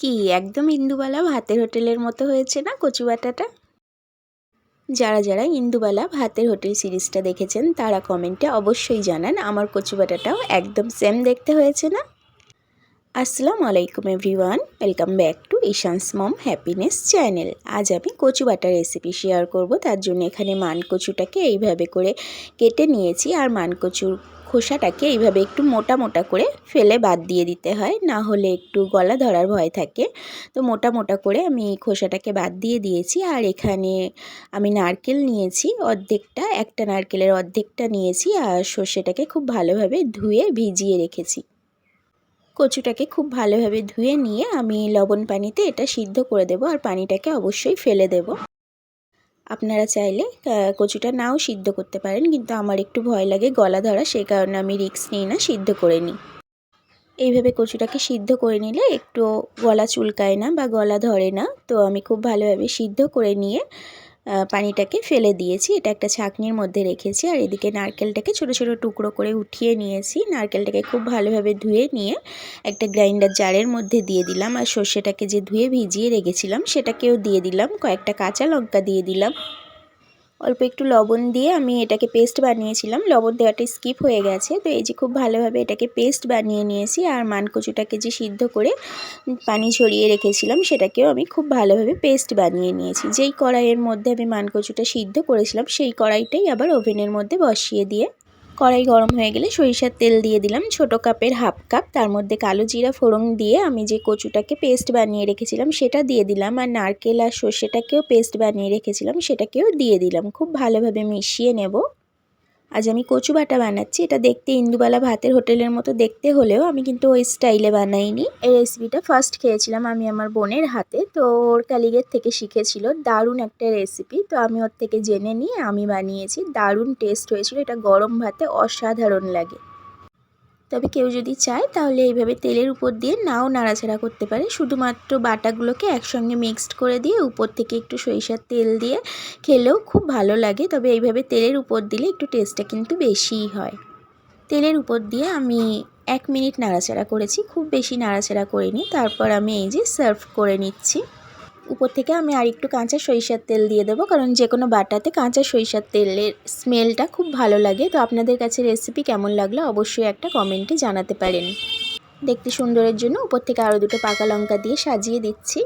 কি একদম ইন্দুবালা ভাতের হোটেলের মতো হয়েছে না কচু বাটাটা? যারা যারা ইন্দুবালা ভাতের হোটেল সিরিজটা দেখেছেন তারা কমেন্টে অবশ্যই জানান আমার কচু বাটাটাও একদম সেম দেখতে হয়েছে না। আসসালামু আলাইকুম everyone, welcome back to Ishan's mom happiness channel. আজ আমি কচু বাটার রেসিপি শেয়ার করব। তার জন্য এখানে মানকচুটাকে এইভাবে করে কেটে নিয়েছি, আর মানকচুর খোসাটাকে এইভাবে একটু মোটা মোটা করে ফেলে বাদ দিয়ে দিতে হয়, না হলে একটু গলা ধরার ভয় থাকে। তো মোটা মোটা করে আমি খোসাটাকে বাদ দিয়ে দিয়েছি। আর এখানে আমি নারকেল নিয়েছি অর্ধেকটা, একটা নারকেলের অর্ধেকটা নিয়েছি, আর সর্ষেটাকে খুব ভালোভাবে ধুয়ে ভিজিয়ে রেখেছি। কচুটাকে খুব ভালোভাবে ধুয়ে নিয়ে আমি লবণ পানিতে এটা সিদ্ধ করে দেব, আর পানিটাকে অবশ্যই ফেলে দেব। আপনারা চাইলে কচুটা নাও সিদ্ধ করতে পারেন, কিন্তু আমার একটু ভয় লাগে গলা ধরা, সেই কারণে আমি রিস্ক নিই না, সিদ্ধ করে নিই। এইভাবে কচুটাকে সিদ্ধ করে নিলে একটু গলা চুলকায় না বা গলা ধরে না। তো আমি খুব ভালোভাবে সিদ্ধ করে নিয়ে পানিটাকে ফেলে দিয়েছি, এটা একটা ছাঁকনির মধ্যে রেখেছি। আর এদিকে নারকেলটাকে ছোট ছোট টুকরো করে উঠিয়ে নিয়েছি। নারকেলটাকে খুব ভালোভাবে ধুয়ে নিয়ে একটা গ্রাইন্ডার জারের মধ্যে দিয়ে দিলাম, আর সর্ষেটাকে যে ধুয়ে ভিজিয়ে রেখেছিলাম সেটাকেও দিয়ে দিলাম, কয়েকটা কাঁচা লঙ্কা দিয়ে দিলাম, অল্প একটু লবণ দিয়ে আমি এটাকে পেস্ট বানিয়েছিলাম, লবণ দেওয়াটা স্কিপ হয়ে গেছে। তো এই যে খুব ভালোভাবে এটাকে পেস্ট বানিয়ে নিয়েছি। আর মানকচুটাকে যে সিদ্ধ করে পানি ঝরিয়ে রেখেছিলাম সেটাকেও আমি খুব ভালোভাবে পেস্ট বানিয়ে নিয়েছি। যেই কড়াইয়ের মধ্যে আমি মানকচুটা সিদ্ধ করেছিলাম সেই কড়াইটাই আবার ওভেনের মধ্যে বসিয়ে দিয়ে কড়াই গরম হয়ে গেলে সরিষার তেল দিয়ে দিলাম ছোটো কাপের হাফ কাপ, তার মধ্যে কালো জিরা ফোড়ন দিয়ে আমি যে কচুটাকে পেস্ট বানিয়ে রেখেছিলাম সেটা দিয়ে দিলাম, আর নারকেল আর সর্ষেটাকেও পেস্ট বানিয়ে রেখেছিলাম সেটাকেও দিয়ে দিলাম। খুব ভালোভাবে মিশিয়ে নেব। আজ আমি কচু বাটা বানাচ্ছি, এটা দেখতে ইন্দুবালা ভাতের হোটেলের মতো দেখতে হলেও আমি কিন্তু ওই স্টাইলে বানাইনি। এই রেসিপিটা ফার্স্ট খেয়েছিলাম আমি আমার বোনের হাতে, তো ওর কালিগের থেকে শিখেছিল। দারুণ একটা রেসিপি, তো আমি ওর থেকে জেনে নিয়ে আমি বানিয়েছি। দারুণ টেস্ট হয়েছিল, এটা গরম ভাতে অসাধারণ লাগে। তবে কেউ যদি চায় তাহলে এইভাবে তেলের উপর দিয়ে নাও নাড়াচাড়া করতে পারে, শুধুমাত্র বাটাগুলোকে একসঙ্গে মিক্সড করে দিয়ে উপর থেকে একটু সরিষার তেল দিয়ে খেলেও খুব ভালো লাগে। তবে এইভাবে তেলের উপর দিলে একটু টেস্টটা কিন্তু বেশিই হয়। তেলের উপর দিয়ে আমি 1 মিনিট নাড়াচাড়া করেছি, খুব বেশি নাড়াচাড়া করিনি। তারপর আমি এই যে সার্ভ করে নিচ্ছি। উপর থেকে আমি আরেকটু কাঁচা সরিষার তেল দিয়ে দেবো, কারণ যে কোনো বাটাতে কাঁচা সরিষার তেলের স্মেলটা খুব ভালো লাগে। তো আপনাদের কাছে রেসিপি কেমন লাগলো অবশ্যই একটা কমেন্টে জানাতে পারেন। দেখতে সুন্দরের জন্য উপর থেকে আরও 2টো পাকা লঙ্কা দিয়ে সাজিয়ে দিচ্ছি।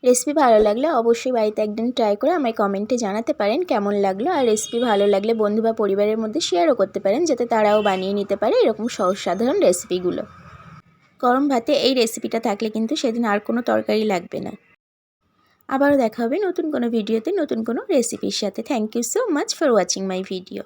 রেসিপি ভালো লাগলে অবশ্যই বাড়িতে একদিন ট্রাই করে আমায় কমেন্টে জানাতে পারেন কেমন লাগলো। আর রেসিপি ভালো লাগলে বন্ধু বা পরিবারের মধ্যে শেয়ারও করতে পারেন, যাতে তারাও বানিয়ে নিতে পারে এরকম সহজ সাধারণ রেসিপিগুলো। গরম ভাতে এই রেসিপিটা থাকলে কিন্তু সেদিন আর কোনো তরকারি লাগবে না। আবারও দেখা হবে নতুন কোনো ভিডিওতে নতুন কোনো রেসিপির সাথে। Thank you so much for watching my video.